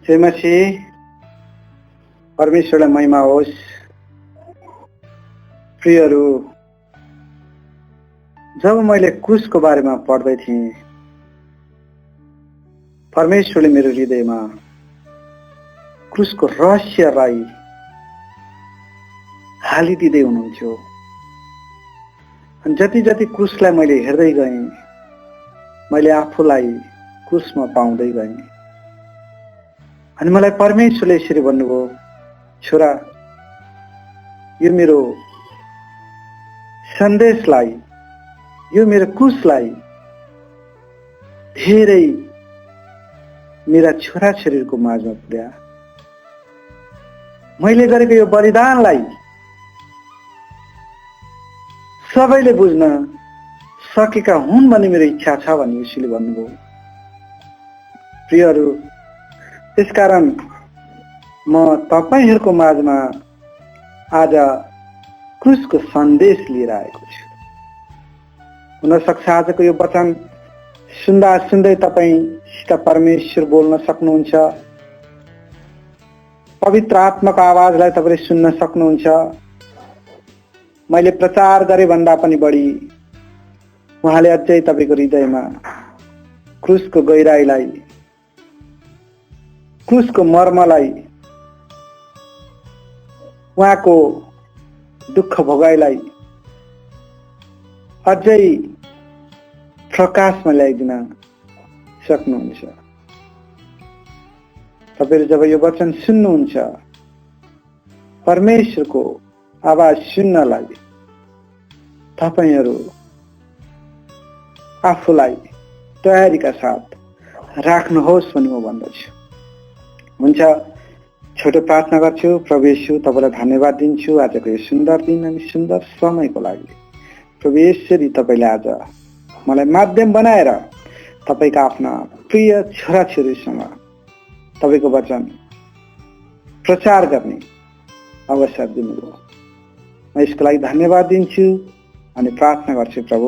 जय मसीह। परमेश्वरलाई महिमा होस्। प्रियहरू, जब मैले क्रुसको बारेमा पढ्दै थिएँ, परमेश्वरले मेरो हृदयमा क्रुसको रहस्यलाई हालिदिँदै हुनुहुन्थ्यो। अनि जति जति क्रुसलाई मैले हेर्दै गएँ, मैले आफूलाई क्रुसमा पाउँदै गएँ। अनि मलाई परमेश्वरले यसरी भन्नुभयो, छोरा, यो मेरो सन्देशलाई, यो मेरो क्रुसलाई धेरै मेरा छोराछोरीको माझमा पुर्या। मैले गरेको यो बलिदानलाई सबैले बुझ्न सकेका हुन् भन्ने मेरो इच्छा छ भन्ने यसले भन्नुभयो। प्रियहरू, त्यसकारण म तपाईहरुको माझमा आज क्रुसको सन्देश लिएर आएको छु। हुन सक्छ आजको यो वचन सुन्दा सुन्दै तपाईसित परमेश्वर बोल्न सक्नुहुन्छ। पवित्र आत्माको आवाजलाई तपाईले सुन्न सक्नुहुन्छ। मैले प्रचार गरे भन्दा पनि बढी उहाँले अझै तपाईको हृदयमा क्रुसको गहिराईलाई, क्रुसको मर्मलाई, उहाँको दुःख भोगाईलाई अझै प्रकाशमा ल्याइदिन सक्नुहुन्छ। तपाईले जब यो वचन सुन्नुहुन्छ, परमेश्वरको आवाज सुन्नलाई तपाईहरु आफूलाई तयारीका साथ राख्नुहोस् भनी म भन्दछु। हुन्छ, छोटो प्रार्थना गर्छु। प्रभु येशू, तपाईलाई धन्यवाद दिन्छु आजको यो सुन्दर दिन अनि सुन्दर समयको लागि। प्रभु येशू, तपाईले आज मलाई माध्यम बनाएर तपाईका आफ्ना प्रिय छोराछोरीसँग तपाईको वचन प्रचार गर्ने अवसर दिनुभयो। म यसको लागि धन्यवाद दिन्छु अनि प्रार्थना गर्छु प्रभु,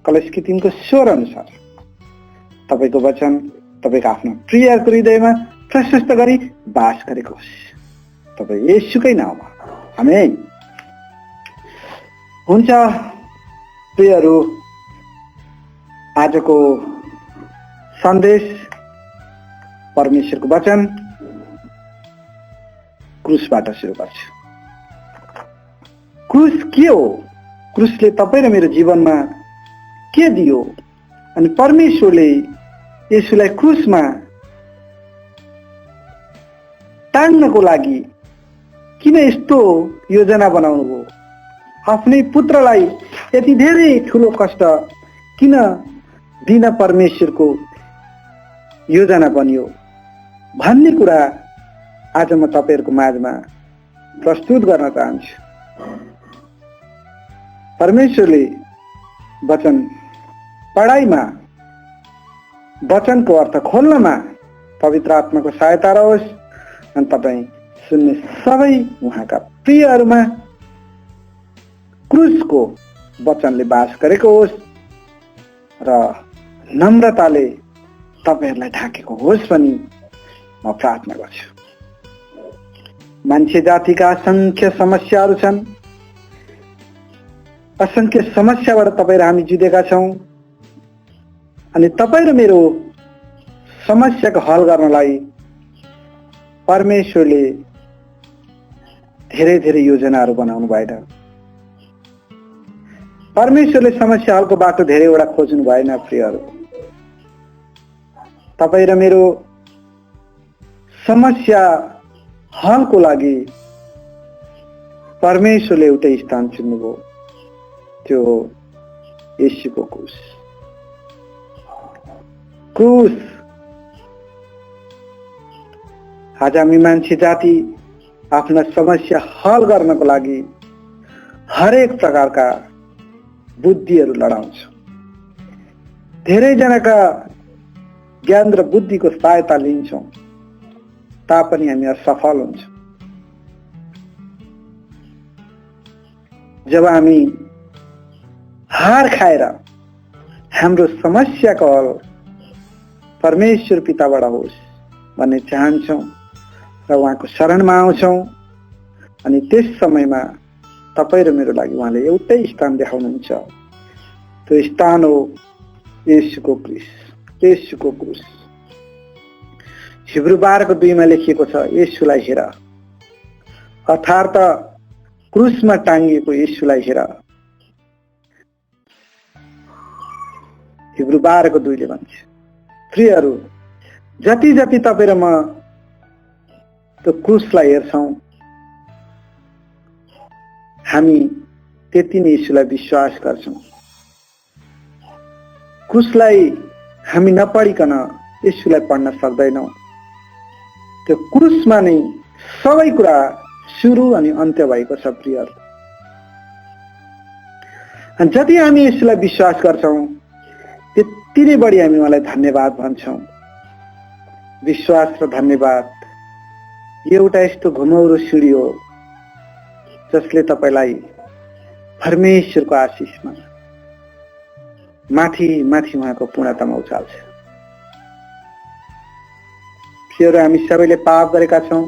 कलशकी 3 को 16 अनुसार तपाईको वचन तपाईका आफ्ना प्रियको हृदयमा प्रशस्त गरी बास गरेको होस्। तपाई येशूकै नाममा, आमेन। हुन्छ प्रियहरू, आजको सन्देश परमेश्वरको वचन क्रुसबाट सुरु गर्छु। क्रुस के हो? क्रुसले तपाई र मेरो जीवनमा के दियो? अनि परमेश्वरले येशूलाई क्रुसमा टाङ्नको लागि किन यस्तो योजना बनाउनु भयो? आफ्नै पुत्रलाई यति धेरै ठुलो कष्ट किन दिन परमेश्वरको योजना बन्यो भन्ने कुरा आज म तपाईहरुको माझमा प्रस्तुत गर्न चाहन्छु। परमेश्वरले वचन पढाइमा, वचनको अर्थ खोल्नमा पवित्र आत्माको सहायता रहोस् अनि तपाई सुन्ने सबै उहाँका प्रियहरुमा क्रुसको वचनले बास गरेको होस् र नम्रताले तपाईहरुलाई ढाकेको होस् भनी म प्रार्थना गर्छु। मान्छे जातिका असंख्य समस्याहरू छन्। असंख्य समस्याबाट तपाई र हामी जुधेका छौं। अनि तपाई र मेरो समस्याको हल गर्नलाई परमेश्वरले धेरै धेरै योजनाहरू बनाउनु भएन। परमेश्वरले समस्या हलको बाटो धेरैवटा खोज्नु भएन। प्रियहरू, तपाई र मेरो समस्या हलको लागि परमेश्वरले एउटै स्थान चुन्नुभयो, त्यो हो येशूको क्रुस। क्रुस आज हामी मान्छे जाति आफ्ना समस्या हल गर्नको लागि हरेक प्रकारका बुद्धिहरू लडाउँछौं। धेरै जनाका ज्ञान र बुद्धिको सहायता लिन्छौं, तापनि हामी असफल हुन्छौं। जब हामी हार खाएर हाम्रो समस्याको हल परमेश्वर पिताबाट होस् भन्ने चाहन्छौँ र उहाँको शरणमा आउँछौँ। अनि त्यस समयमा तपाईँ र मेरो लागि उहाँले एउटै स्थान देखाउनुहुन्छ। त्यो स्थान हो येशूको क्रुस। येशूको क्रुस। हिब्रू 12:2 लेखिएको छ, येशूलाई हेर, अर्थात् क्रुसमा टाँगिएको येशूलाई हेर। हिब्रू 12:2 भन्छ। प्रियहरू, जति जति तपाईँ र म त्यो क्रुसलाई हेर्छौँ, हामी त्यति नै येशूलाई विश्वास गर्छौँ। क्रुसलाई हामी नपढिकन येशूलाई पढ्न सक्दैनौँ। त्यो क्रुसमा नै सबै कुरा सुरु अनि अन्त्य भएको छ। प्रियहरू, अनि जति हामी येशूलाई विश्वास गर्छौँ त्यति नै बढी हामी उहाँलाई धन्यवाद भन्छौँ। विश्वास र धन्यवाद एउटा यस्तो घुमौरो सिडी हो जसले तपाईलाई परमेश्वरको आशिषमा माथि माथि उहाँको पूर्णतामा उचाल्छ। प्रियहरू, हामी सबैले पाप गरेका छौँ।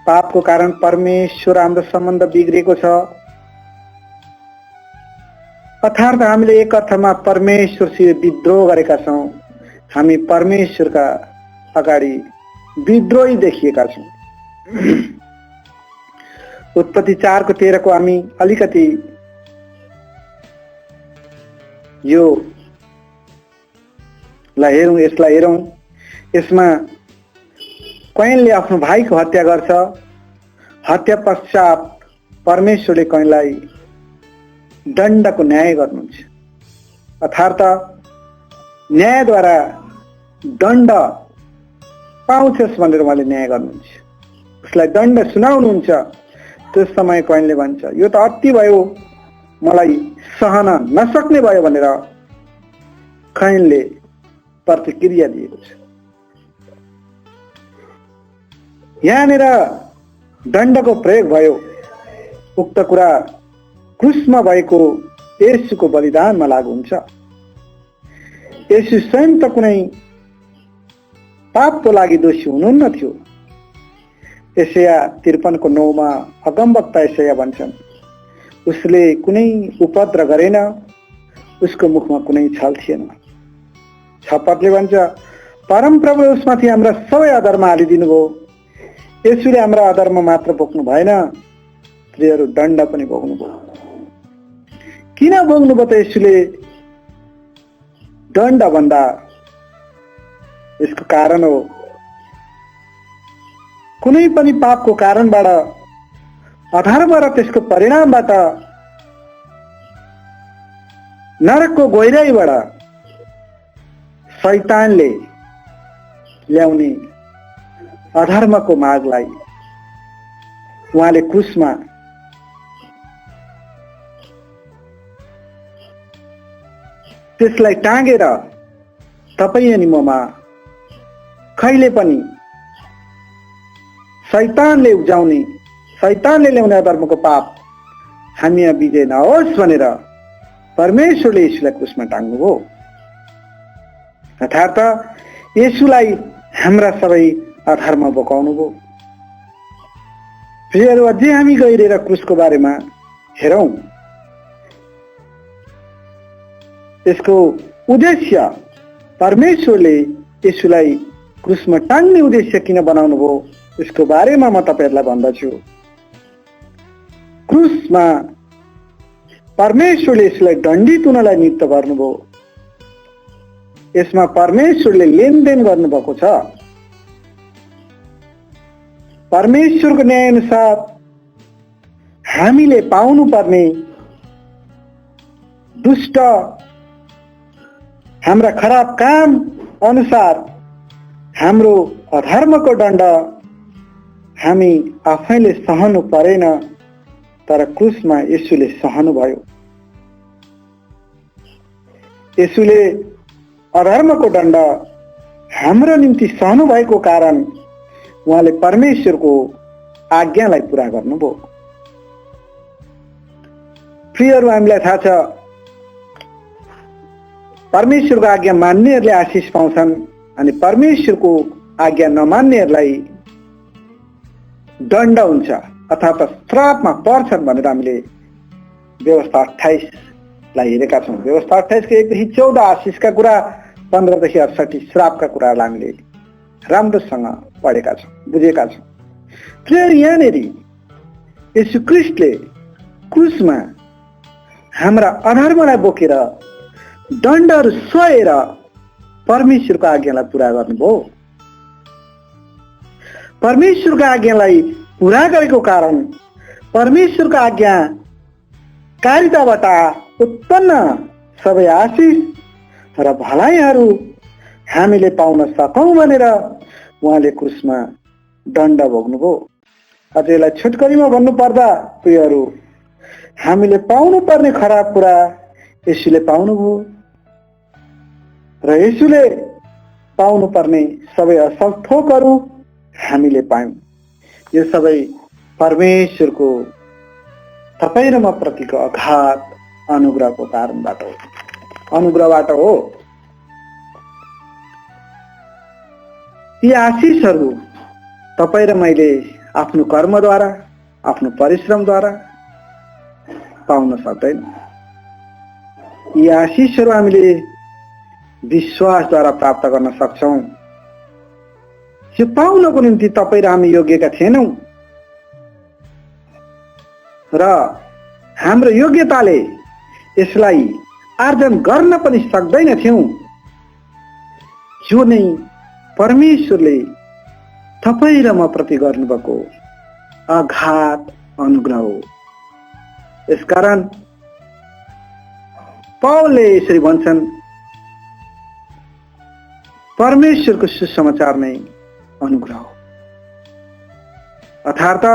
पापको कारण परमेश्वर हाम्रो सम्बन्ध बिग्रेको छ। अर्थात् हामीले एक अर्थमा परमेश्वरसित विद्रोह गरेका छौँ। हामी परमेश्वरका अगाडि विद्रोही देखिएका छौँ। उत्पत्ति 4:13 हामी अलिकति यो यसलाई हेरौँ। यसमा कैनले आफ्नो भाइको हत्या गर्छ। हत्या पश्चात परमेश्वरले कैनलाई दण्डको न्याय गर्नुहुन्छ। अर्थात् न्यायद्वारा दण्ड पाउँछस् भनेर उहाँले न्याय गर्नुहुन्छ। उसलाई दण्ड सुनाउनुहुन्छ। त्यो समय कैनले भन्छ, यो त अति भयो, मलाई सहन नसक्ने भयो भनेर कैनले प्रतिक्रिया दिएको छ। यहाँनिर दण्डको प्रयोग भयो। उक्त कुरा क्रुसमा भएको येशूको बलिदानमा लागू हुन्छ। येशू स्वयं त कुनै पापको लागि दोषी हुनुहुन्न थियो। यशाया 53:9 अगमवक्ता यशाया भन्छन्, उसले कुनै उपद्रव गरेन, उसको मुखमा कुनै छल थिएन। 6 पदले भन्छ, परमप्रभुले उसमाथि हाम्रा सबै अधर्म हालिदिनु भयो। येशूले हाम्रा अधर्म मात्र बोक्नु भएन, प्रियहरू, दण्ड पनि भोग्नु भयो। किन भोग्नु भयो त येशूले दण्ड भन्दा? यसको कारण हो कुनै पनि पापको कारणबाट, अधर्म र त्यसको परिणामबाट, नरकको गहिराईबाट शैतानले ल्याउने अधर्मको मार्गलाई उहाँले क्रुसमा त्यसलाई टाँगेर तपाईँ अनि ममा कहिले पनि शैतानले उब्जाउने, शैतानले ल्याउने अधर्मको पाप हामी विजय नहोस् भनेर परमेश्वरले येशूलाई क्रुसमा टाँग्नुभयो। अर्थात् येशूलाई हाम्रा सबै अधर्म बोकाउनु भयो। प्रियहरू, अझै हामी गहिरेर क्रुसको बारेमा हेरौँ। यसको उद्देश्य, परमेश्वरले येशूलाई क्रुसमा टाँग्ने उद्देश्य किन बनाउनु भयो, यसको बारेमा म तपाईहरुलाई भन्दछु। क्रुसमा परमेश्वरले यसलाई दण्डित हुनलाई नियुक्त गर्नुभयो। यसमा परमेश्वरले लेनदेन गर्नुभएको छ। परमेश्वरको न्याय अनुसार हामीले पाउनु पर्ने दुष्ट हाम्रा खराब काम अनुसार हाम्रो अधर्मको दण्ड हामी आफैले सहनु परेन, तर क्रुसमा येशूले सहनु भयो। येशूले अधर्मको दण्ड हाम्रो निम्ति सहनु भएको कारण उहाँले परमेश्वरको आज्ञालाई पूरा गर्नुभयो। प्रियहरू, हामीलाई थाहा छ परमेश्वरको आज्ञा मान्नेहरूले आशिष पाउँछन् अनि परमेश्वरको आज्ञा नमान्नेहरूलाई दण्ड हुन्छ अथवा श्रापमा पर्छन् भनेर हामीले व्यवस्था 28 लाई हेरेका छौँ। व्यवस्था 28 को 1 देखि 14 आशिषका कुरा, 15 देखि 68 श्रापका कुराहरूलाई हामीले राम्रोसँग पढेका छौँ, बुझेका छौँ। फेरि यहाँनिर यीशु ख्रीष्टले क्रुसमा हाम्रा अधर्मलाई बोकेर दण्डहरू सहेर परमेश्वरको आज्ञालाई पूरा गर्नुभयो। परमेश्वरको आज्ञालाई पूरा गरेको कारण परमेश्वरको आज्ञा कारिताबाट उत्पन्न सबै आशिष र भलाइहरू हामीले पाउन सकौं भनेर उहाँले क्रुसमा दण्ड भोग्नुभयो। अझ यसलाई छोटकरीमा भन्नुपर्दा प्रियहरू, हामीले पाउनु पर्ने खराब कुरा येशूले पाउनुभयो र येशूले पाउनु पर्ने सबै असल थोकहरू हामीले पायौं। यो सबै परमेश्वरको तपाईँ र म प्रतिको अगाध अनुग्रहको कारणबाट हो, अनुग्रहबाट हो। यी आशिषहरू तपाईँ र मैले आफ्नो कर्मद्वारा, आफ्नो परिश्रमद्वारा पाउन सक्दैन। यी आशिषहरू हामीले विश्वासद्वारा प्राप्त गर्न सक्छौं। यो पाउनको निम्ति तपाईँ र हामी योग्यका थिएनौं र हाम्रो योग्यताले यसलाई आर्जन गर्न पनि सक्दैनथ्यौं। यो नै परमेश्वरले तपाईँ र म प्रति गर्नुभएको अगाध अनुग्रह हो। यसकारण पौलले यसरी भन्छन्, परमेश्वरको सुसमाचार नै अनुग्रह हो। अर्थात्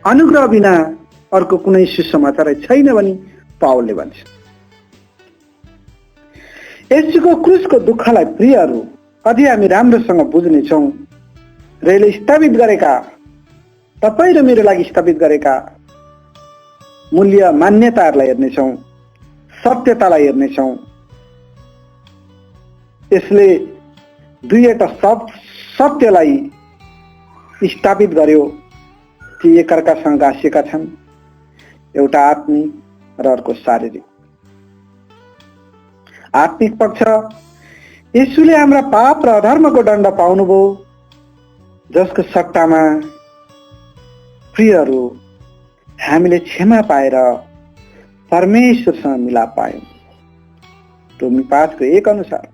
अनुग्रह बिना अर्को कुनै सुसमाचार छैन भनी पौलले भन्छ। येशूको क्रुसको दुःखलाई प्रियहरू अझै हामी राम्रोसँग बुझ्नेछौँ र यसले स्थापित गरेका, तपाईँ र मेरो लागि स्थापित गरेका मूल्य मान्यताहरूलाई हेर्नेछौँ, सत्यतालाई हेर्नेछौँ। यसले दुईवटा सत्यलाई स्थापित गर्यो ती एकअर्कासँग गाँसिएका छन्, एउटा आत्मिक र अर्को शारीरिक। आत्मिक पक्ष, येशूले हाम्रा पाप र अधर्मको दण्ड पाउनुभयो, जसको सट्टामा प्रियहरू हामीले क्षमा पाएर परमेश्वरसँग मिलाप पायौं। रोमी 5:1 अनुसार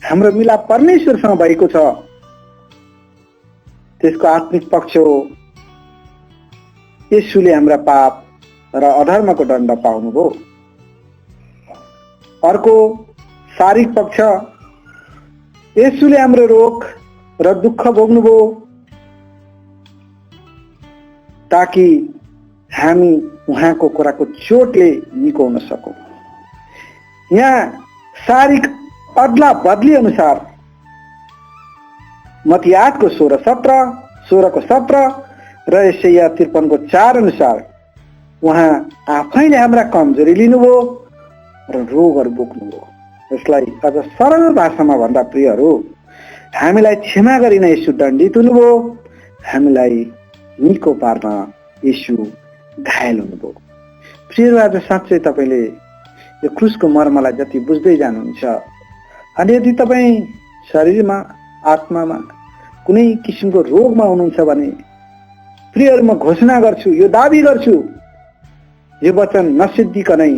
हाम्रो मिलाप परमेश्वरसँग भएको छ। त्यसको आत्मिक पक्ष हो, येशूले हाम्रा पाप र अधर्मको दण्ड पाउनुभयो। अर्को शारीरिक पक्ष, येशूले हाम्रो रोग र दुःख भोग्नुभयो ताकि हामी उहाँको कुराको चोटले निको हुन सकौं। यहाँ शारीरिक अदला बदली अनुसार मत्ती 8:16-17 र यशाया 53:4 अनुसार उहाँ आफैले हाम्रा कमजोरी लिनुभयो र रोगहरू बोक्नुभयो। यसलाई अझ सरल भाषामा भन्दा प्रियहरू, हामीलाई क्षमा गरिन येशू दण्डित हुनुभयो, हामीलाई निको पार्न येशू घायल हुनुभयो। प्रियहरू, आज साँच्चै तपाईँले यो क्रुसको मर्मलाई जति बुझ्दै जानुहुन्छ अनि यदि तपाईँ शरीरमा, आत्मामा कुनै किसिमको रोगमा हुनुहुन्छ भने प्रियहरू, म घोषणा गर्छु, यो दाबी गर्छु, यो वचन नसिद्धिकनै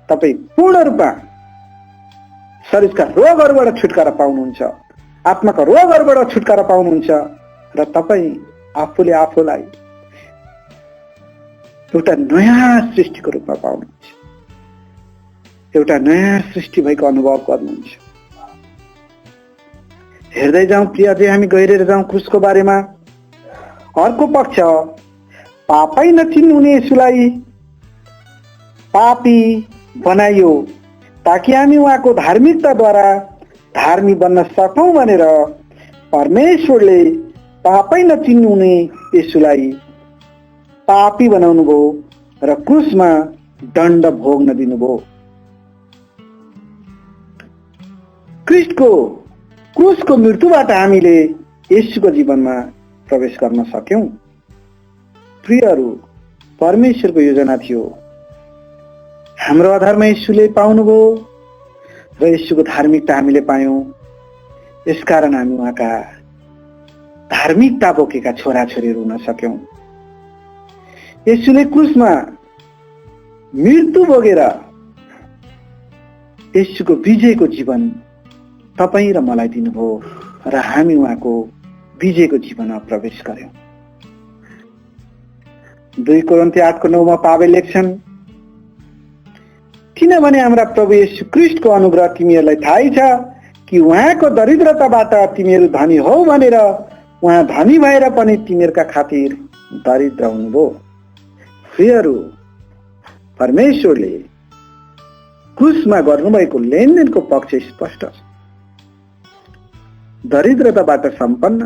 तपाईँ पूर्ण रूपमा शरीरका रोगहरूबाट छुटकारा पाउनुहुन्छ, आत्माका रोगहरूबाट छुटकारा पाउनुहुन्छ र तपाईँ आफूले आफूलाई एउटा नयाँ सृष्टिको रूपमा पाउनुहुन्छ, एउटा नयाँ सृष्टि भएको अनुभव गर्नुहुन्छ। हेर्दै जाउँ प्रिय, अझै हामी गहिरेर जाउँ क्रुसको बारेमा। अर्को पक्ष, पापै नचिन्नुहुने येशूलाई पापी बनाइयो ताकि हामी उहाँको धार्मिकताद्वारा धार्मिक बन्न सकौं भनेर परमेश्वरले पापै नचिन्नुहुने येशूलाई पापी बनाउनुभयो र क्रुसमा दण्ड भोग्न दिनुभयो। ख्रीष्टको क्रुसको मृत्युबाट हामीले येशूको जीवनमा प्रवेश गर्न सक्यौं। प्रियहरू, परमेश्वरको योजना थियो। हाम्रो अधर्म येशूले पाउनुभयो र येशूको धार्मिकता हामीले पायौं। यसकारण हामी उहाँका धार्मिकता बोकेका छोराछोरीहरू हुन सक्यौं। येशूले क्रुसमा मृत्यु बोकेर येशूको विजयको जीवन तपाईं र मलाई दिनुभयो र हामी उहाँको विजयको जीवनमा प्रवेश गर्यौं। 2 कोरिन्थी 8:9 पावल लेख्छन्, किनभने हाम्रा प्रभु येशू ख्रीष्टको अनुग्रह तिमीहरूलाई थाहै छ कि उहाँको दरिद्रताबाट तिमीहरू धनी हौ भनेर उहाँ धनी भएर पनि तिमीहरूका खातिर दरिद्र हुनुभयो। प्रियहरू, परमेश्वरले क्रुसमा गर्नुभएको लेनदेनको पक्ष स्पष्ट छ। दरिद्रताबाट सम्पन्न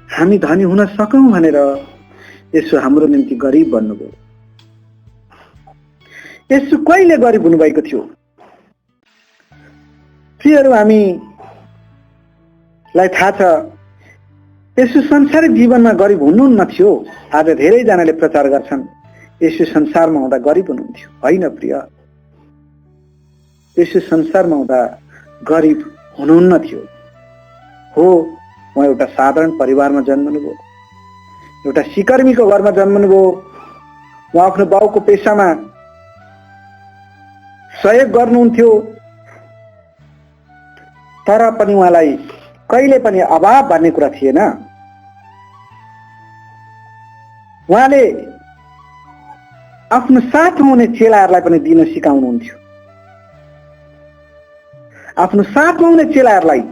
हामी धनी हुन सकौं भनेर यसो हाम्रो निम्ति गरिब बन्नुभयो। यसो कहिले गरिब हुनुभएको थियो? प्रियहरू, हामीलाई थाहा छ यसो संसारिक जीवनमा गरिब हुनुहुन्न थियो। आज धेरैजनाले प्रचार गर्छन् यसो संसारमा हुँदा गरिब हुनुहुन्थ्यो। होइन प्रिय, यसो संसारमा हुँदा गरिब हुनुहुन्न थियो। हो, उहाँ एउटा साधारण परिवारमा जन्मनुभयो, एउटा सिकर्मीको घरमा जन्मनुभयो। उहाँ आफ्नो बाउको पेसामा सहयोग गर्नुहुन्थ्यो, तर पनि उहाँलाई कहिले पनि अभाव भन्ने कुरा थिएन। उहाँले आफ्नो साथमा हुने चेलाहरूलाई पनि दिन सिकाउनुहुन्थ्यो। आफ्नो साथमा हुने चेलाहरूलाई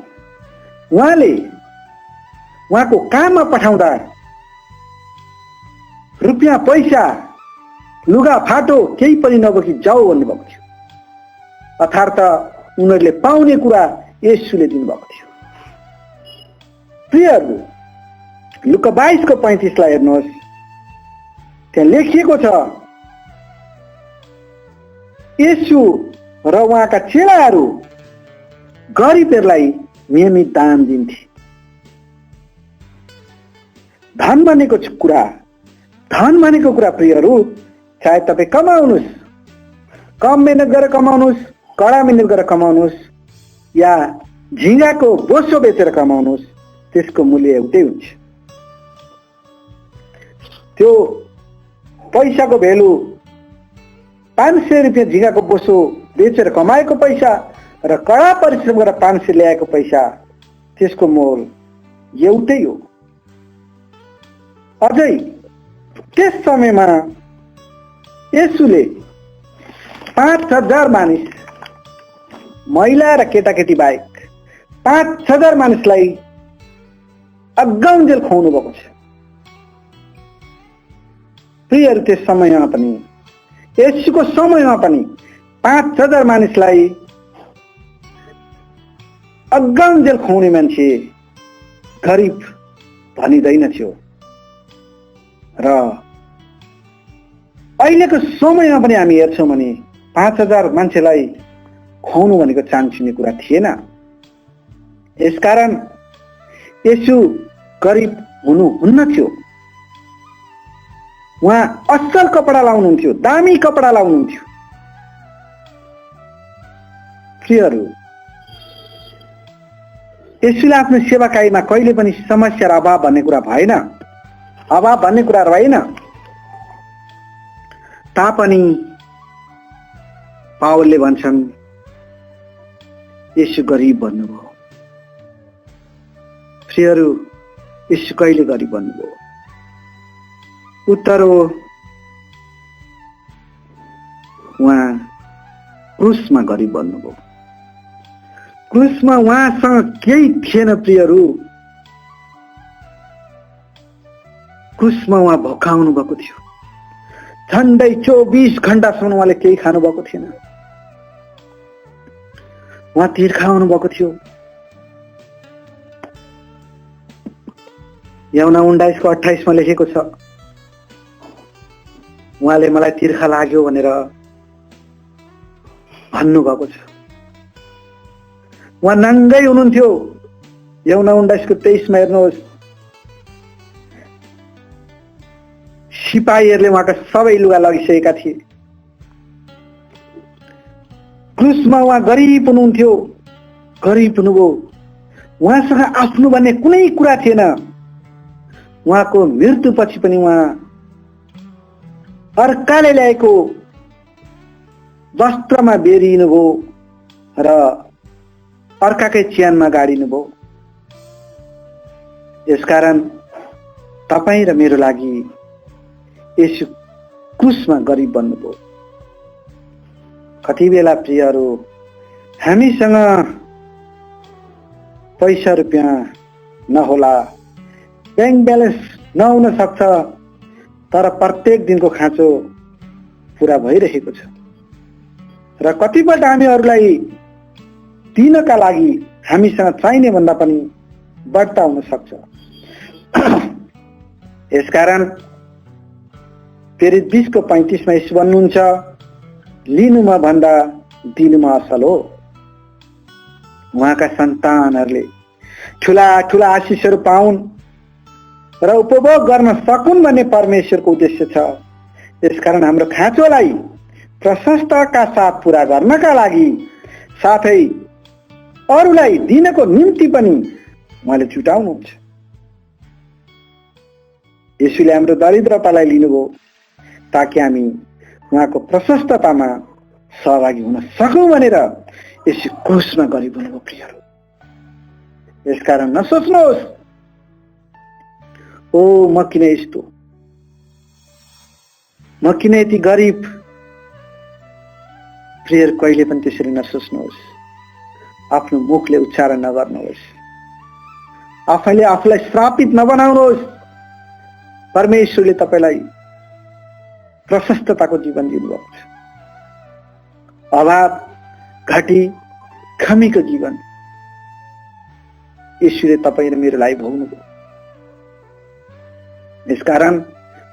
उहाँले उहाँको काममा पठाउँदा रुपियाँ पैसा लुगा फाटो केही पनि नबोकी जाऊ भन्नुभएको थियो। अर्थात् उनीहरूले पाउने कुरा येशूले दिनुभएको थियो। प्रियहरू, लुका 22:35 हेर्नुहोस्, त्यहाँ लेखिएको छ, येशू र उहाँका चेलाहरू गरिबहरूलाई नियमित दान दिन्थे। धन भनेको कुरा प्रियहरू, चाहे तपाईँ कमाउनुहोस्, कम मेहनत गरेर कमाउनुहोस्, कडा मेहनत गरेर कमाउनुहोस्, या झिँगाको बोसो बेचेर कमाउनुहोस्, त्यसको मूल्य एउटै हुन्छ। त्यो पैसाको भेल्यु 500 रुपियाँ झिँगाको बोसो बेचेर कमाएको पैसा र कडा परिश्रम गरेर 500 ल्याएको पैसा, त्यसको मोल एउटै हो। अझै त्यस समयमा येशूले 5000 मानिस, महिला र केटाकेटी बाहेक 5000 मानिसलाई अग्गाउन्जेल खुवाउनु भएको छ। प्रियहरू, त्यस समयमा पनि, येशूको समयमा पनि 5000 मानिसलाई अग्गाउन्जेल खुवाउने मान्छे गरिब भनिँदैन थियो। र अहिलेको समयमा पनि हामी हेर्छौँ भने 5000 मान्छेलाई खुवाउनु भनेको चान्चिने कुरा थिएन। यसकारण येशू गरिब हुनुहुन्न थियो। उहाँ असल कपडा लाउनुहुन्थ्यो, दामी कपडा लाउनुहुन्थ्यो। प्रियहरू, येशूले आफ्नो सेवाकाईमा कहिले पनि समस्या र अभाव भन्ने कुरा भएन, अभाव भन्ने कुरा रहेन। तापनि पावलले भन्छन् येशू गरिब भन्नुभयो। प्रियहरू, येशू कहिले गरिब भन्नुभयो? उत्तर हो, उहाँ क्रुसमा गरिब भन्नुभयो। क्रुसमा उहाँसँग केही थिएन प्रियहरू। क्रुसमा उहाँ भोकाउनु भएको थियो। झन्डै 24 घण्टासम्म उहाँले केही खानु भएको थिएन। उहाँ तिर्खाउनु भएको थियो। यूहन्ना 19:28 लेखेको छ, उहाँले मलाई तिर्खा लाग्यो भनेर भन्नुभएको छ। उहाँ नाङ्गै हुनुहुन्थ्यो। यौना 19:23 हेर्नुहोस्, सिपाहीहरूले उहाँका सबै लुगा लगिसकेका थिए। क्रुसमा उहाँ गरिब हुनुहुन्थ्यो, गरिब हुनुभयो। उहाँसँग आफ्नो भन्ने कुनै कुरा थिएन। उहाँको मृत्युपछि पनि उहाँ अर्काले ल्याएको वस्त्रमा बेरिनुभयो र अर्काकै च्यानमा गाडिनुभयो। यसकारण तपाईँ र मेरो लागि यसो क्रुसमा गरिब बन्नुभयो। कति बेला प्रियहरू, हामीसँग पैसा रुपियाँ नहोला, ब्याङ्क ब्यालेन्स नहुन सक्छ, तर प्रत्येक दिनको खाँचो पुरा भइरहेको छ। र कतिपल्ट हामीहरूलाई दिनका लागि हामीसँग चाहिने भन्दा पनि बढ्ता हुन सक्छ। यसकारण प्रेरित 20:35 यसो भन्नुहुन्छ, लिनुमा भन्दा दिनुमा असल हो। उहाँका सन्तानहरूले ठुला ठुला आशिषहरू पाउन् र उपभोग गर्न सकुन् भन्ने परमेश्वरको उद्देश्य छ। यसकारण हाम्रो खाँचोलाई प्रशस्तका साथ पूरा गर्नका लागि साथै अरूलाई दिनको निम्ति पनि उहाँले छुटाउनुहुन्छ। यसैले हाम्रो दरिद्रतालाई लिनुभयो ताकि हामी उहाँको प्रशस्ततामा सहभागी हुन सकौँ भनेर यसो क्रुसमा गरिब हुनुभयो प्रियहरू। यसकारण नसोच्नुहोस्, ओ म किन यस्तो, म किन यति गरिब। प्रियहरू, कहिले पनि त्यसरी नसोच्नुहोस्। आफ्नो मुखले उच्चारण नगर्नुहोस्। आफैले आफूलाई श्रापित नबनाउनुहोस्। परमेश्वरले तपाईलाई प्रशस्तताको जीवन दिनुभएको छ। अभाव, घटी, कमीको जीवन यसले तपाईँ र मेरो लागि भोग्नुभयो। यसकारण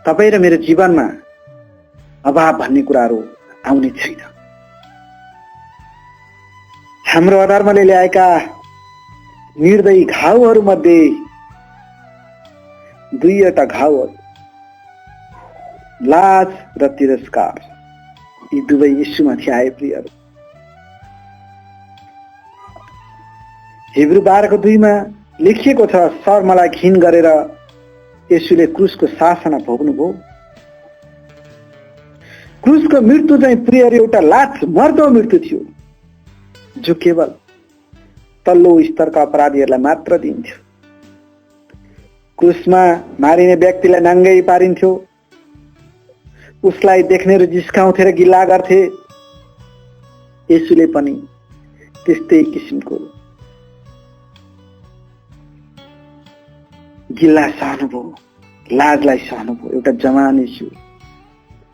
तपाईँ र मेरो जीवनमा अभाव भन्ने कुराहरू आउने छैन। हाम्रो अधर्मले ल्याएका निर्दयी घाउहरू मध्ये दुईवटा घाउहरू, लाज र तिरस्कार, यी दुवै यीशुमाथि आए प्रियहरू। हिब्रू 12:2 लेखिएको छ, शर्मलाई घिन गरेर यीशुले क्रुसको शासना भोग्नुभयो। क्रुसको मृत्यु चाहिँ प्रियहरू एउटा लाज मर्दो मृत्यु थियो, जो केवल तल्लो स्तरका अपराधीहरूलाई मात्र दिन्थ्यो। क्रुसमा मारिने व्यक्तिलाई नाङ्गै पारिन्थ्यो, उसलाई देख्नेहरू जिस्काउँथे र गिल्ला गर्थे। यीशुले पनि त्यस्तै किसिमको गिल्ला सहनुभयो, लाजलाई सहनुभयो। एउटा जवान यीशु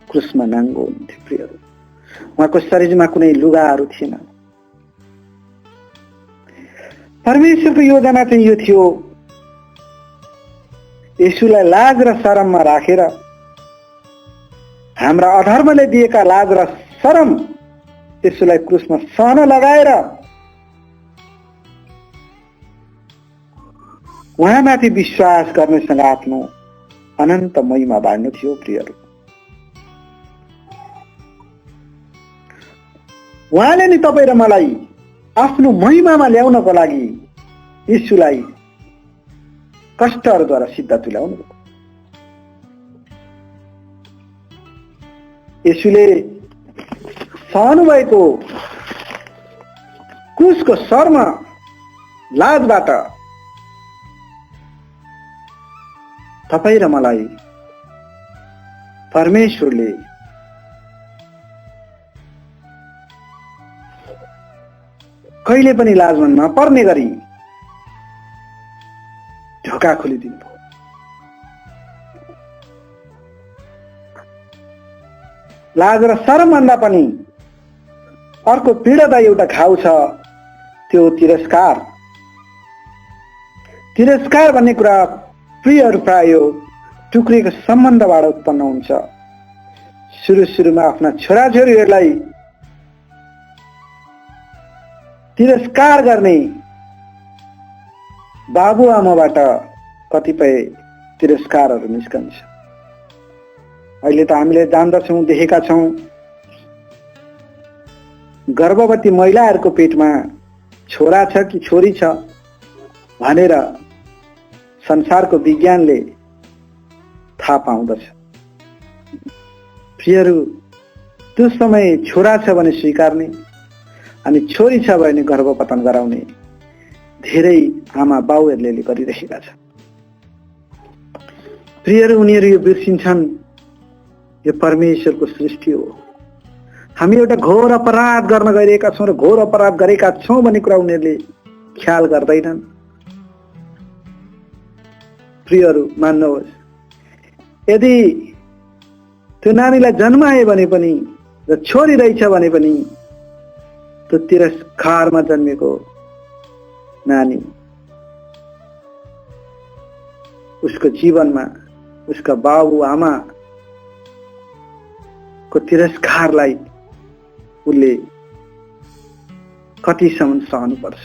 क्रुसमा नाङ्गो हुन्थ्यो प्रियहरू। उहाँको शरीरमा कुनै लुगाहरू थिएन। परमेश्वरको योजना चाहिँ यो थियो, यीशुलाई लाज र शरममा राखेर, हाम्रा अधर्मले दिएका लाज र शरम यीशुलाई क्रुसमा सहन लगाएर उहाँमाथि विश्वास गर्नेसँग आफ्नो अनन्त महिमा बाँड्नु थियो प्रियहरू। उहाँले नि तपाईँ र मलाई आफ्नो महिमामा ल्याउनको लागि यीशुलाई कष्टहरूद्वारा सिद्ध तुल्याउनु। यीशुले सहनु भएको क्रुसको शर्म, लाजबाट तपाईँ र मलाई परमेश्वरले कहिले पनि लाजमा नपर्ने गरी ढोका खोलिदिनु भयो। लाज र शरम भन्दा पनि अर्को पीडादायी एउटा घाउ छ, त्यो तिरस्कार। तिरस्कार भन्ने कुरा प्रियहरू प्राय टुक्रिएको सम्बन्धबाट उत्पन्न हुन्छ। सुरुमा आफ्ना छोराछोरीहरूलाई तिरस्कार गर्ने बाबुआमाबाट कतिपय तिरस्कारहरू निस्कन्छ। अहिले त हामीले जान्दछौँ, देखेका छौँ, गर्भवती महिलाहरूको पेटमा छोरा छ कि छोरी छ भनेर संसारको विज्ञानले थाहा पाउँदछ। प्रियहरू, त्यो समय छोरा छ भने स्वीकार्ने अनि छोरी छ भने गर्भपतन गराउने धेरै आमा बाउहरूले गरिरहेका छन्। प्रियहरू, उनीहरू यो बिर्सिन्छन् यो परमेश्वरको सृष्टि हो। हामी एउटा घोर अपराध गर्न गइरहेका छौँ र घोर अपराध गरेका छौँ भन्ने कुरा उनीहरूले ख्याल गर्दैनन्। प्रियहरू, मान्नुहोस्, यदि त्यो नानीलाई जन्माए भने पनि र छोरी रहेछ भने पनि त्यो तिरस्कारमा जन्मेको नानी उसको जीवनमा उसका बाबु आमा को तिरस्कारलाई उसले कतिसम्म सहनुपर्छ।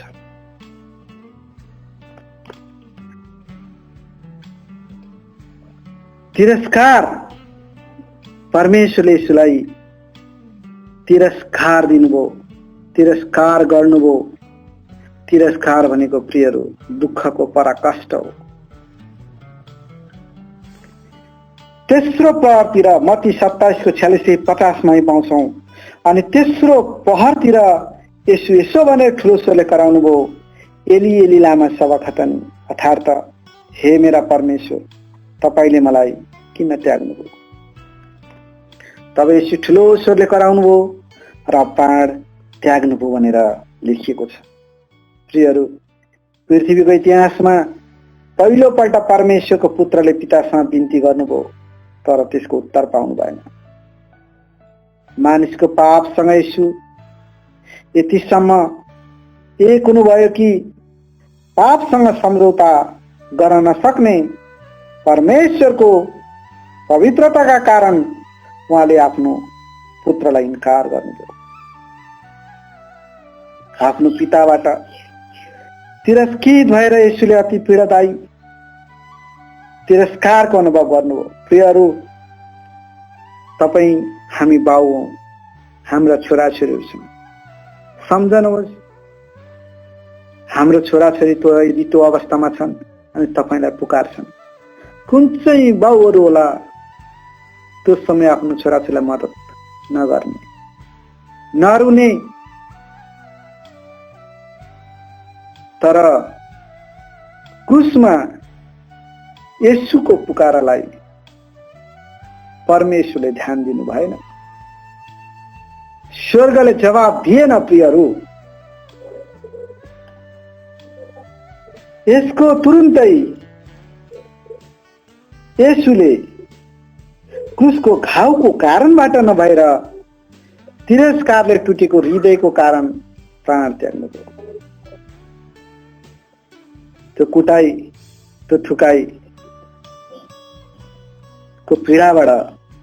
तिरस्कार, परमेश्वरले यसलाई तिरस्कार दिनुभयो, तिरस्कार गर्नुभयो। तिरस्कार भनेको प्रियहरू दुःखको पराकाष्ठ हो। तेस्रो पहरतिर मत्ती 27:46-50 पाउँछौँ। अनि तेस्रो पहरतिर यसो यसो भनेर ठुलो स्वरले कराउनु भयो, एली एली लामा सबखतनी, अर्थात् हे मेरा परमेश्वर, तपाईले मलाई किन त्याग्नुभयो। तब यसो ठुलो स्वरले कराउनु भयो र प्राण त्याग्नुभयो भनेर लेखिएको छ। प्रियहरू, पृथ्वीको इतिहासमा पहिलोपल्ट परमेश्वरको पुत्रले पितासँग बिन्ती गर्नुभयो तर त्यसको उत्तर पाउनु भएन। मानिसको पापसँग यसो यतिसम्म एक हुनुभयो कि पापसँग सम्झौता गर्न नसक्ने परमेश्वरको पवित्रताका कारण उहाँले आफ्नो पुत्रलाई इन्कार गर्नुभयो। आफ्नो पिताबाट तिरस्कृत भएर यसुले अति पीडादायी तिरस्कारको अनुभव गर्नुभयो। प्रियहरू, तपाईँ हामी बाउ हौँ, हाम्रा छोराछोरीहरू छन्। सम्झनुहोस्, हाम्रो छोराछोरी यदि त्यो अवस्थामा छन् अनि तपाईँलाई पुकार्छन्, कुन चाहिँ बाउहरू होला त्यो समय आफ्नो छोराछोरीलाई मद्दत नगर्ने, नरुने, तर क्रुसमा येशूको पुकारालाई परमेश्वरले ध्यान दिनु भएन, स्वर्गले जवाब दिएन। प्रियहरू, यसको तुरुन्तै येशूले क्रुसको घाउको कारणबाट नभएर तिरस्कारले टुटेको हृदयको कारण प्राण त्याग्नुभयो। त्यो कुटाई, त्यो ठुकाई को पीडाबाट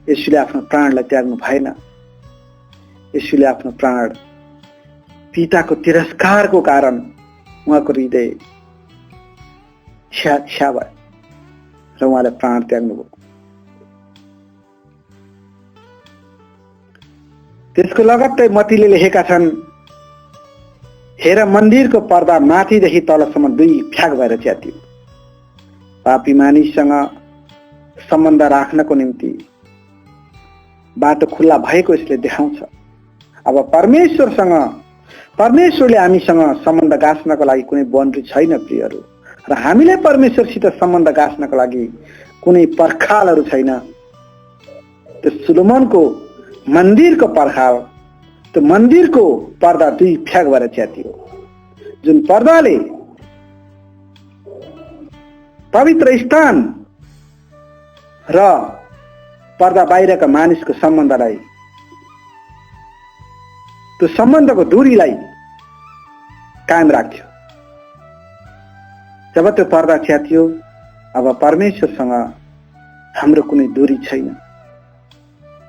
येशूले आफ्नो प्राणलाई त्याग्नु भएन। येशूले आफ्नो प्राण पिताको तिरस्कारको कारण उहाँको हृदय छ्या भयो र उहाँले प्राण त्याग्नुभयो। त्यसको लगत्तै मत्तीले लेखेका छन्, हेर मन्दिरको पर्दा माथिदेखि तलसम्म 2 फ्याक भएर च्यातियो। पापी मानिससँग सम्बन्ध राख्नको निम्ति बाटो खुल्ला भएको यसले देखाउँछ। अब परमेश्वरले हामीसँग सम्बन्ध गाँच्नको लागि कुनै बाउन्ड्री छैन प्रियहरू, र हामीले परमेश्वरसित सम्बन्ध गाँच्नको लागि कुनै पर्खालहरू छैन। त्यो सुलोमनको मन्दिरको पर्खाल, त्यो मन्दिरको पर्दा 2 फ्याक भएर च्यातियो, जुन पर्दाले पवित्र स्थान र पर्दा बाहिरका मानिसको सम्बन्धलाई, त्यो सम्बन्धको दूरीलाई कायम राख्थ्यो। जब त्यो पर्दा च्यातियो, अब परमेश्वरसँग हाम्रो कुनै दूरी छैन।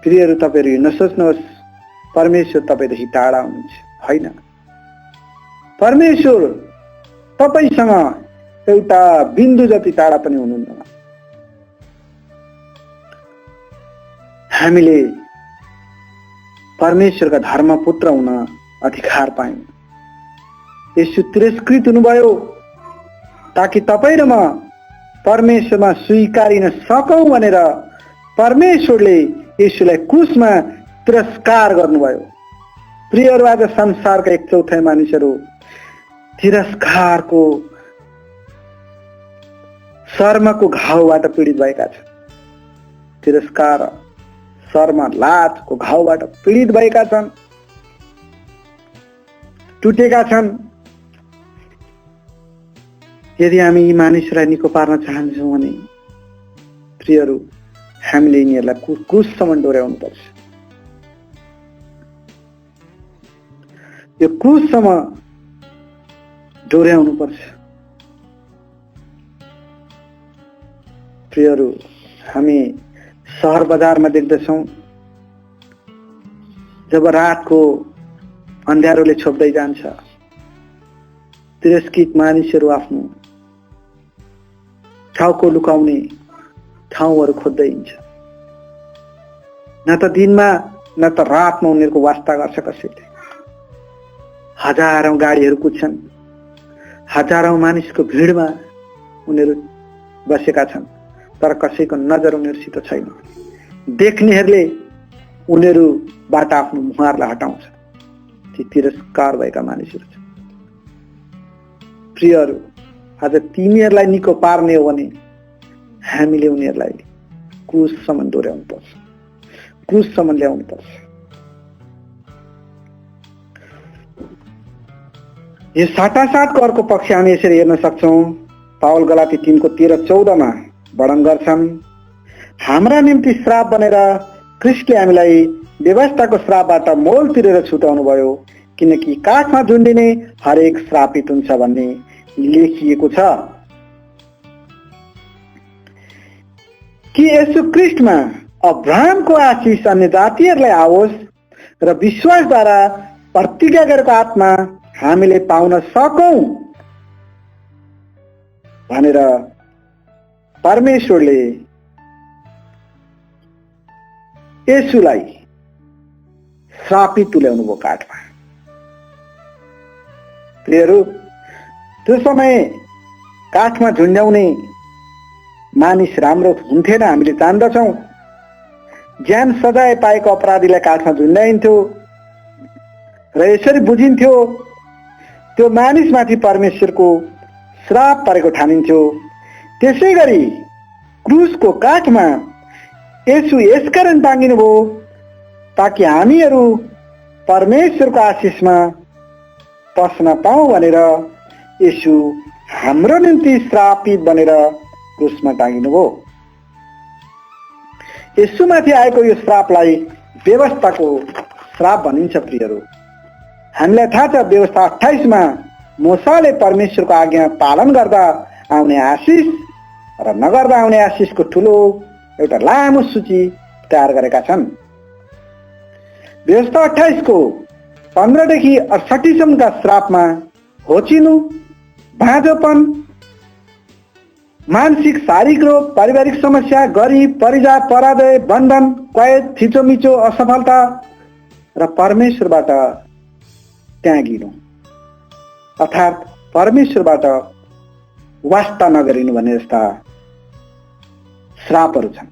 प्रियहरू, तपाईँहरू यो नसोच्नुहोस् परमेश्वर तपाईँदेखि टाढा हुनुहुन्छ, होइन। परमेश्वर तपाईसँग एउटा बिन्दु जति टाढा पनि हुनुहुन्न। हामीले परमेश्वरका धर्मपुत्र हुन अधिकार पायौं। यसो तिरस्कृत हुनुभयो ताकि तपाईँ र म परमेश्वरमा स्वीकारिन सकौं भनेर परमेश्वरले यसुलाई क्रुसमा तिरस्कार गर्नुभयो। प्रियहरू, आज संसारका 1/4 मानिसहरू तिरस्कारको शर्मको घाउबाट पीडित भएका छन्। तिरस्कार, शर्म, लाजको घाउबाट पीडित भएका छन्, टुटेका छन्। यदि हामी यी मानिसहरूलाई निको पार्न चाहन्छौँ भने प्रियहरू, हामीले यिनीहरूलाई क्रुससम्म डोर्याउनुपर्छ। यो क्रुससम्म डोर्याउनुपर्छ। प्रियहरू, हामी सहर बजारमा देख्दछौँ जब रातको अँध्यारोले छोप्दै जान्छ, तिरस्कृत मानिसहरू आफ्नो टाउको लुकाउने ठाउँहरू खोज्दै हिँड्छ। न त दिनमा न त रातमा उनीहरूको वास्ता गर्छ कसैले। हजारौं गाडीहरू कुद्छन्, हजारौं मानिसको भिडमा उनीहरू बसेका छन्, तर कसैको नजर उनीहरूसित छैन। देख्नेहरूले उनीहरूबाट आफ्नो मुहारलाई हटाउँछ। ती तिरस्कार भएका मानिसहरू छन्। प्रियहरू, आज तिनीहरूलाई निको पार्ने हो भने हामीले उनीहरूलाई क्रुससम्म डोर्याउनुपर्छ, क्रुससम्म ल्याउनुपर्छ। यो साटासाटको अर्को पक्ष हामी यसरी हेर्न सक्छौं। पावल गलाती 3:13-14 वर्णन गर्छन्, हाम्रा निम्ति श्राप बनेर ख्रीष्टले हामीलाई व्यवस्थाको श्रापबाट मोल तिरेर छुटाउनु भयो, किनकि काठमा झुन्डिने हरेक श्रापित हुन्छ भन्ने लेखिएको छ। कि यसु ख्रीष्टमा अब्राहमको आशीष अन्य जातिहरूलाई आओस् र विश्वासद्वारा प्रतिज्ञा गरेको आत्मा हामीले पाउन सकौं भनेर परमेश्वरले यसुलाई श्रापित तुल्याउनु भयो काठमा। प्रियहरू, त्यो समय काठमा झुन्ड्याउने मानिस राम्रो हुन्थेन, हामीले जान्दछौँ। ज्यान सजाय पाएको अपराधीलाई काठमा झुन्ड्याइन्थ्यो र यसरी बुझिन्थ्यो त्यो मानिसमाथि परमेश्वरको श्राप परेको ठानिन्थ्यो। त्यसै गरी क्रुसको काठमा यसु यसकारण टाँगिनु भयो ताकि हामीहरू परमेश्वरको आशीषमा पस्न पाऊँ भनेर यसु हाम्रो निम्ति श्रापित बनेर क्रुसमा टाँगिनु भयो। यसुमाथि आएको यो श्रापलाई व्यवस्थाको श्राप भनिन्छ। प्रियहरू, हामीलाई थाहा छ व्यवस्था 28 मा मूसाले परमेश्वरको आज्ञा पालन गर्दा आउने आशीष र नगर्दा आउने आशीषको ठुलो एउटा लामो सूची तयार गरेका छन्। व्यवस्था 28 को 15 देखि 68 सम्मका श्रापमा होचिनु, बाँझोपन, मानसिक शारीरिक रोग, पारिवारिक समस्या, गरिब, परिजात, पराजय, बन्धन, कैद, थिचोमिचो, असफलता र परमेश्वरबाट त्यागिनु अर्थात् परमेश्वरबाट वास्ता नगरिनु भन्ने जस्ता श्रापहरू छन्।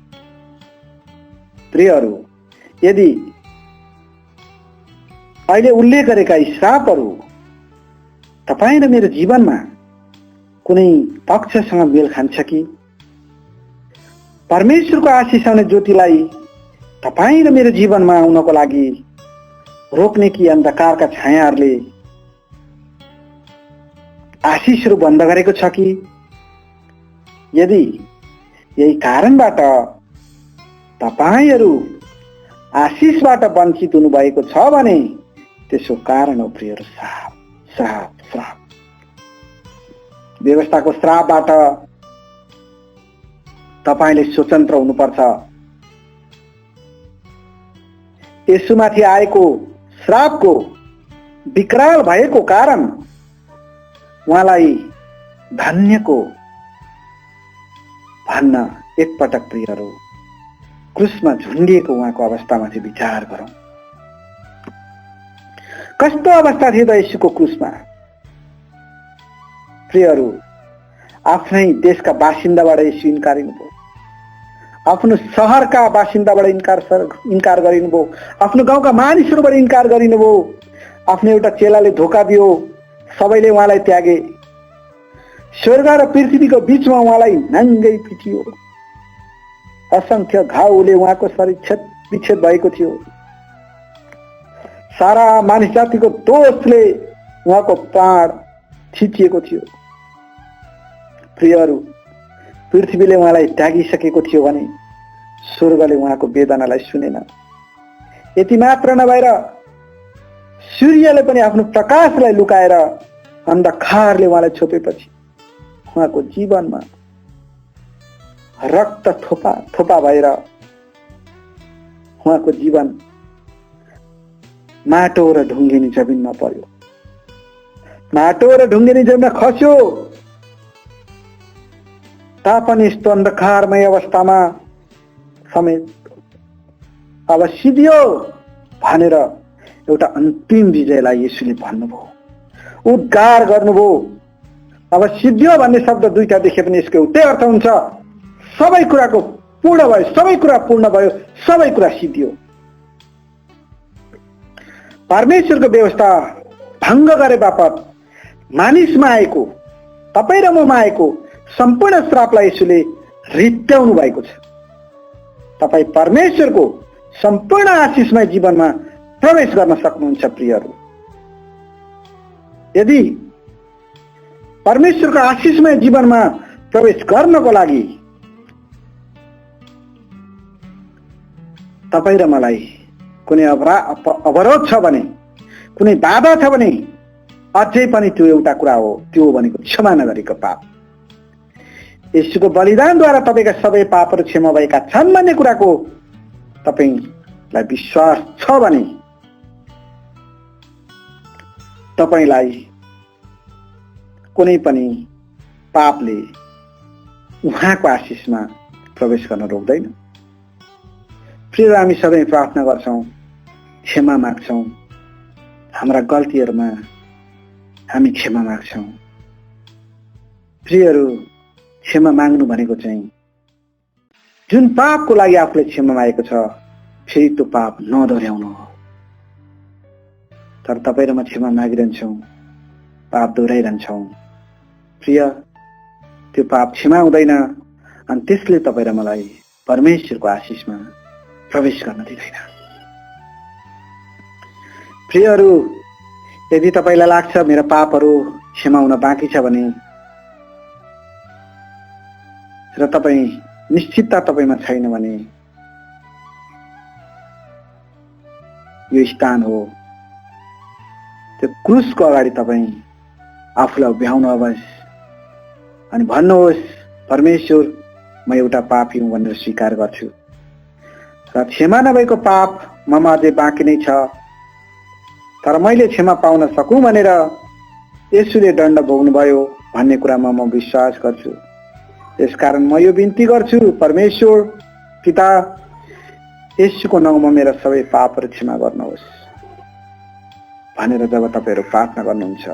प्रियहरू, यदि अहिले उल्लेख गरेका यी श्रापहरू तपाईँ र मेरो जीवनमा कुनै पक्षसँग मेल खान्छ कि? परमेश्वरको आशीष आउने ज्योतिलाई तपाईँ र मेरो जीवनमा आउनको लागि रोक्ने कि अन्धकारका छायाहरूले आशीषहरू बन्द गरेको छ कि? यदि यही कारणबाट तपाईहरू आशीषबाट वञ्चित हुनुभएको छ भने त्यसको कारण हो प्रियहरू श्राप, श्राप, श्राप। व्यवस्थाको श्रापबाट तपाईले स्वतन्त्र हुनुपर्छ। यसुमाथि आएको श्रापको विकराल भएको कारण उहाँलाई धन्यको भन्न एकपटक प्रियहरू क्रुसमा झुन्डिएको उहाँको अवस्थामा चाहिँ विचार गरौँ। कस्तो अवस्था थियो त येशूको क्रुसमा? प्रियहरू, आफ्नै देशका बासिन्दाबाट येशू इन्कारिनुभयो, आफ्नो सहरका बासिन्दाबाट इन्कार गरिनुभयो, आफ्नो गाउँका मानिसहरूबाट इन्कार गरिनुभयो, आफ्नो एउटा चेलाले धोका दियो, सबैले उहाँलाई त्यागे, स्वर्ग र पृथ्वीको बीचमा उहाँलाई नाङ्गै पिटियो, असंख्य घाउले उहाँको शरीर विच्छेद भएको थियो, सारा मानिस जातिको दोषले उहाँको प्राण थिचिएको थियो। प्रियहरू, पृथ्वीले उहाँलाई त्यागिसकेको थियो भने स्वर्गले उहाँको वेदनालाई सुनेन। यति मात्र नभएर सूर्यले पनि आफ्नो प्रकाशलाई लुकाएर अन्धकारले उहाँलाई छोपेपछि उहाँको जीवनमा रक्त थोपा थोपा भएर उहाँको जीवन माटो र ढुङ्गिनी जमिनमा पर्यो, माटो र ढुङ्गिनी जमिनमा खस्यो। तापनि यस्तो अन्धकारमय अवस्थामा समेत अब सिद्धियो भनेर एउटा अन्तिम विजयलाई येशूले भन्नुभयो, उद्धार गर्नुभयो। अब सिद्धियो भन्ने शब्द दुईटा देखे पनि यसको एउटै अर्थ हुन्छ, सबै कुराको पूर्ण भयो, सबै कुरा पूर्ण भयो, सबै कुरा सिद्धियो। परमेश्वरको व्यवस्था भङ्ग गरे बापत मानिसमा आएको, तपाईँ र ममा आएको सम्पूर्ण श्रापलाई यसुले रित्याउनु भएको छ। तपाईँ परमेश्वरको सम्पूर्ण आशिषमय जीवनमा प्रवेश गर्न सक्नुहुन्छ। प्रियहरू, यदि परमेश्वरको आशिषमय जीवनमा प्रवेश गर्नको लागि तपाईँ र मलाई कुनै अवरोध छ भने, कुनै बाधा छ भने अझै पनि त्यो एउटा कुरा हो, त्यो भनेको क्षमा नगरेको पाप। येशूको बलिदानद्वारा तपाईँका सबै पापहरू क्षमा भएका छन् भन्ने कुराको तपाईँलाई विश्वास छ भने तपाईँलाई कुनै पनि पापले उहाँको आशिषमा प्रवेश गर्न रोक्दैन। प्रिय, हामी सबै प्रार्थना गर्छौँ, क्षमा माग्छौँ, हाम्रा गल्तीहरूमा हामी क्षमा माग्छौँ। प्रियहरू, क्षमा माग्नु भनेको चाहिँ जुन पापको लागि आफूले क्षमा मागेको छ फेरि त्यो पाप नदोहोऱ्याउनु हो। तर तपाईँ र म क्षमा मागिरहन्छौँ, पाप दोहोऱ्याइरहन्छौँ। प्रिय, त्यो पाप क्षमा हुँदैन अनि त्यसले तपाईँ र मलाई परमेश्वरको आशिषमा प्रवेश गर्न दिँदैन। प्रियहरू, यदि तपाईलाई लाग्छ मेरो पापहरू क्षमा हुन बाँकी छ भने र तपाईँ निश्चितता तपाईमा छैन भने यो स्थान हो। त्यो क्रुसको अगाडि तपाईँ आफूलाई उभ्याउनुहोस् अनि भन्नुहोस्, परमेश्वर, म एउटा पापी हुँ भनेर स्वीकार गर्छु र क्षमा नभएको पाप ममा अझै बाँकी नै छ, तर मैले क्षमा पाउन सकूँ भनेर येशूले दण्ड भोग्नुभयो भन्ने कुरामा म विश्वास गर्छु। यसकारण म यो बिन्ती गर्छु, परमेश्वर पिता, येशूको नाउँमा मेरा सबै पापहरू क्षमा गर्नुहोस् भनेर जब तपाईहरु प्रार्थना गर्नुहुन्छ,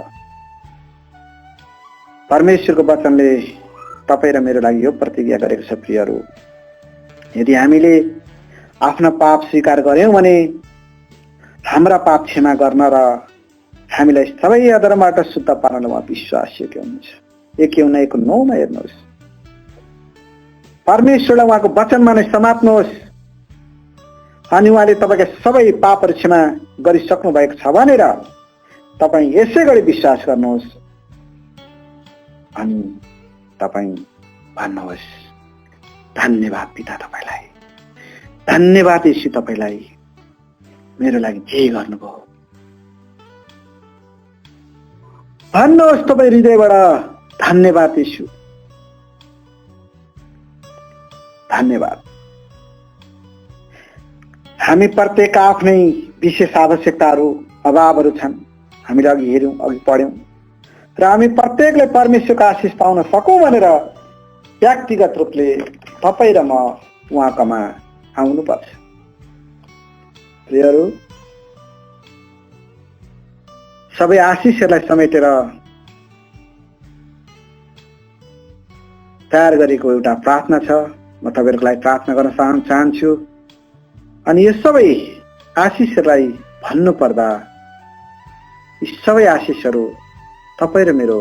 परमेश्वरको वचनले तपाईँ र मेरो लागि यो प्रतिज्ञा गरेको छ। प्रियहरू, यदि हामीले आफ्ना पाप स्वीकार गर्यौं भने हाम्रा पाप क्षमा गर्न र हामीलाई सबै अधर्मबाट शुद्ध पार्नमा विश्वास हुनुहुन्छ। 1:9 मा हेर्नुहोस्, परमेश्वरलाई उहाँको वचनमा नै समात्नुहोस् अनि उहाँले तपाईका सबै पापहरू क्षमा गरिसक्नु भएको छ भनेर तपाईँ यसै गरी विश्वास गर्नुहोस् अनि तपाईँ भन्नुहोस्, धन्यवाद पिता तपाईलाई, धन्यवाद येशू तपाईलाई मेरो लागि जे गर्नुभयो। भन्नुहोस् तपाईँ हृदयबाट, धन्यवाद येशू, धन्यवाद। हामी प्रत्येक आफ्नै विशेष आवश्यकताहरू, अभावहरू छन्। हामीले अघि हेर्यौं, अघि पढ्यौं, र हामी प्रत्येकले परमेश्वरको आशिष पाउन सकौं भनेर व्यक्तिगत रूपले तपाईँ र म उहाँकोमा आउनुपर्छ। प्रियहरू, सबै आशिषहरूलाई समेटेर तयार गरेको एउटा प्रार्थना छ। म तपाईहरुको लागि प्रार्थना गर्न चाहन्छु। अनि यो सबै आशिषहरूलाई भन्नु पर्दा यी सबै आशिषहरू तपाईँ र मेरो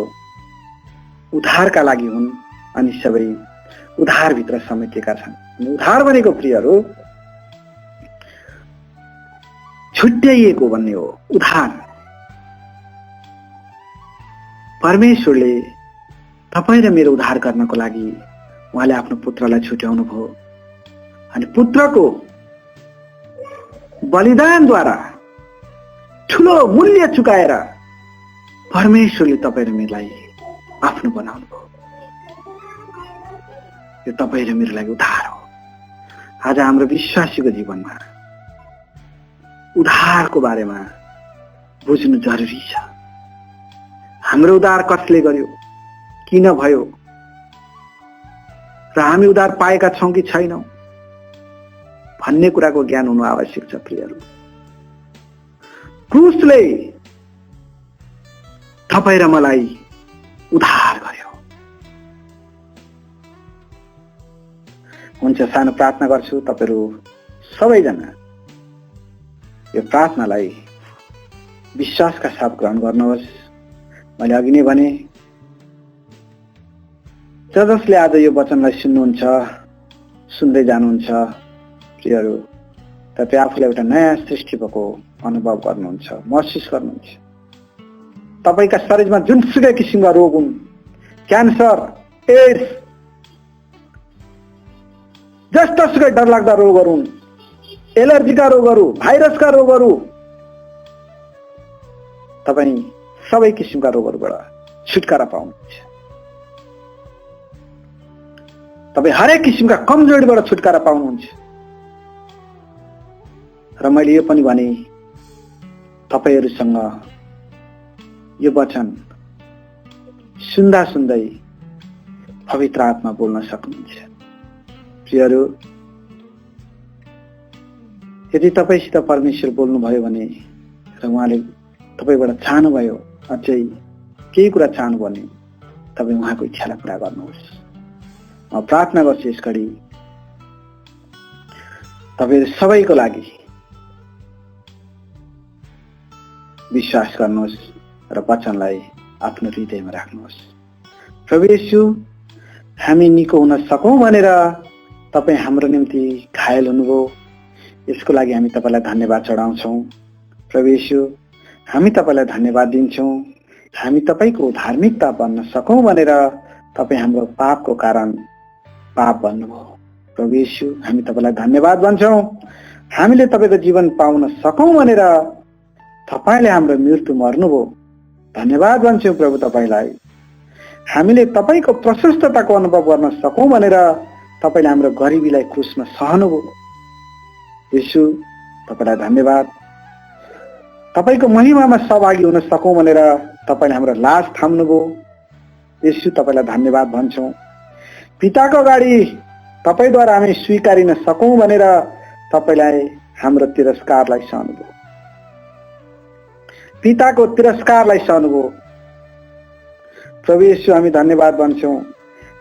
उद्धारका लागि हुन् अनि सबै उद्धारभित्र समेटिएका छन्। उद्धार भनेको प्रियहरू छुट्याइएको भन्ने हो। उद्धार परमेश्वरले तपाईँ र मेरो उद्धार गर्नको लागि उहाँले आफ्नो पुत्रलाई छुट्याउनु भयो अनि पुत्रको बलिदानद्वारा ठूलो मूल्य चुकाएर परमेश्वरले तपाईँ र मेरोलाई आफ्नो बनाउनु भयो। यो तपाईँ र मेरो लागि उद्धार हो। आज हाम्रो विश्वासीको जीवनमा उद्धारको बारेमा बुझ्नु जरुरी छ। हाम्रो उद्धार कसले गर्यो, किन भयो र हामी उद्धार पाएका छौं कि छैनौं भन्ने कुराको ज्ञान हुनु आवश्यक छ। प्रियहरू, क्रुसले तपाईँ र मलाई उद्धार गर्यो। हुन्छ, सानो प्रार्थना गर्छु। तपाईहरु सबैजना यो प्रार्थनालाई विश्वासका साथ ग्रहण गर्नुहोस्। मैले अघि नै भने जसले आज यो वचनलाई सुन्नुहुन्छ, सुन्दै जानुहुन्छ, प्रियहरू, तपाईँ आफूलाई एउटा नयाँ सृष्टि भएको अनुभव गर्नुहुन्छ, महसुस गर्नुहुन्छ। तपाईका शरीरमा जुनसुकै किसिमका रोग हुन्, क्यान्सर, एड्स, जस्तासुकै डरलाग्दा रोगहरू हुन्, एलर्जीका रोगहरू, भाइरसका रोगहरू, तपाईँ सबै किसिमका रोगहरूबाट छुटकारा पाउनुहुन्छ। तपाईँ हरेक किसिमका कमजोरीबाट छुटकारा पाउनुहुन्छ। र मैले यो पनि भने तपाईहरुसँग यो वचन सुन्दा सुन्दै पवित्र आत्मा बोल्न सक्नुहुन्छ। प्रियहरू, यदि तपाईसित परमेश्वर बोल्नुभयो भने र उहाँले तपाईबाट चाहनुभयो अझै केही कुरा चाहनु भने तपाईँ उहाँको इच्छालाई पूरा गर्नुहोस्। म प्रार्थना गर्छु यस घडी तपाईहरु सबैको लागि विश्वास गर्नुहोस् र वचनलाई आफ्नो हृदयमा राख्नुहोस्। प्रभु येशू, हामी निको हुन सकौं भनेर तपाई हाम्रो निम्ति घायल हुनुभयो। यसको लागि हामी तपाईलाई धन्यवाद चढाउँछौं। प्रभु येशू, हामी तपाईलाई धन्यवाद दिन्छौं। हामी तपाईको धार्मिकता बन्न सकौं भनेर तपाई हाम्रो पापको कारण पाप बन्नुभयो। प्रभु येशू, हामी तपाईलाई धन्यवाद भन्छौं। हामीले तपाईको जीवन पाउन सकौं भनेर तपाईले हाम्रो मृत्यु मर्नुभयो। धन्यवाद भन्छौं प्रभु तपाईलाई। हामीले तपाईको प्रशस्तताको अनुभव गर्न सकौं भनेर तपाईले हाम्रो गरिबीलाई क्रुसमा सहनुभयो। येशू, तपाईलाई धन्यवाद। तपाईको महिमामा सहभागी हुन सकौं भनेर तपाईले हाम्रो लाज थाम्नुभयो। येशू, तपाईलाई धन्यवाद भन्छौं। पिताको अगाडि तपाईद्वारा हामी स्वीकारिन सकौं भनेर तपाईलाई हाम्रो तिरस्कारलाई सहनुभयो। पिताको तिरस्कारलाई सहनुभयो। प्रभु येशू, हामी धन्यवाद भन्छौं।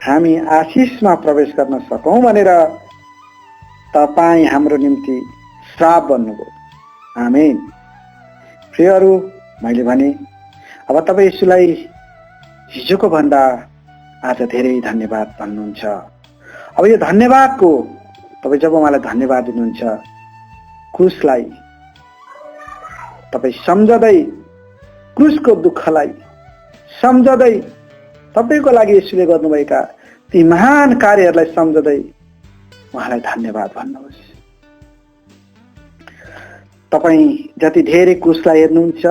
हामी आशीषमा प्रवेश गर्न सकौं भनेर तपाई हाम्रो निम्ति श्राप बन्नुभयो। आमेन। प्रियहरू, मैले भने अब तपाई येशूलाई हिजोको भन्दा आज धेरै धन्यवाद भन्नुहुन्छ। अब यो धन्यवादको तपाई जब मलाई धन्यवाद दिनुहुन्छ, क्रुसलाई तपाई सम्झदै, क्रुसको दुःखलाई सम्झदै, तपाईको लागि येशूले गर्नुभएका ती महान कार्यहरूलाई सम्झदै उहाँलाई धन्यवाद भन्नुहोस्। तपाई जति धेरै क्रुसलाई हेर्नुहुन्छ,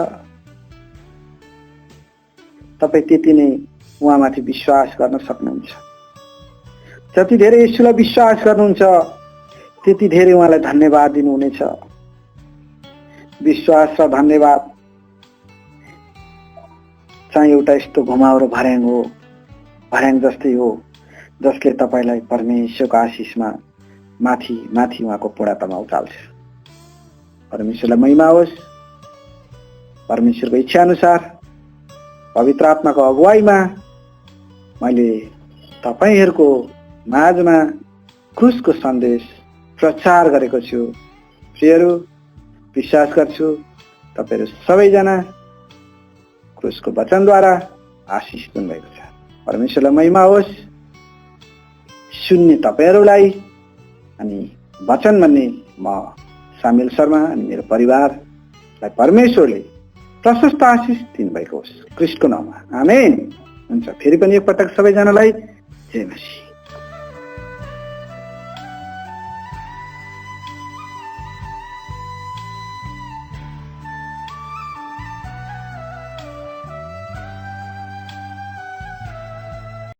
तपाई त्यति नै उहाँमाथि विश्वास गर्न सक्नुहुन्छ। जति धेरै येशूलाई विश्वास गर्नुहुन्छ, त्यति धेरै उहाँलाई धन्यवाद दिनुहुनेछ। विश्वास र धन्यवाद चाहिँ एउटा यस्तो घुमाउरो भर्याङ हो, भर्याङ जस्तै हो जसले तपाईलाई परमेश्वरको आशिषमा माथि माथि उहाँको पूर्णतामा उचाल्छ। परमेश्वरलाई महिमा होस्। परमेश्वरको इच्छा अनुसार पवित्र आत्माको अगुवाईमा मैले तपाईहरुको माझमा क्रुसको सन्देश प्रचार गरेको छु। प्रियहरू, विश्वास गर्छु तपाईहरु सबैजना क्रुसको वचनद्वारा आशिष हुनुभएको छ। परमेश्वरलाई महिमा होस्। सुन्ने तपाईहरुलाई अनि वचन भन्ने म सामेल शर्मा अनि मेरो परिवारलाई परमेश्वरले प्रशस्त आशिष दिनुभएको होस् क्रिस्टको नाममा। आमेन। हुन्छ, फेरि पनि एकपटक सबैजनालाई जय मसीह।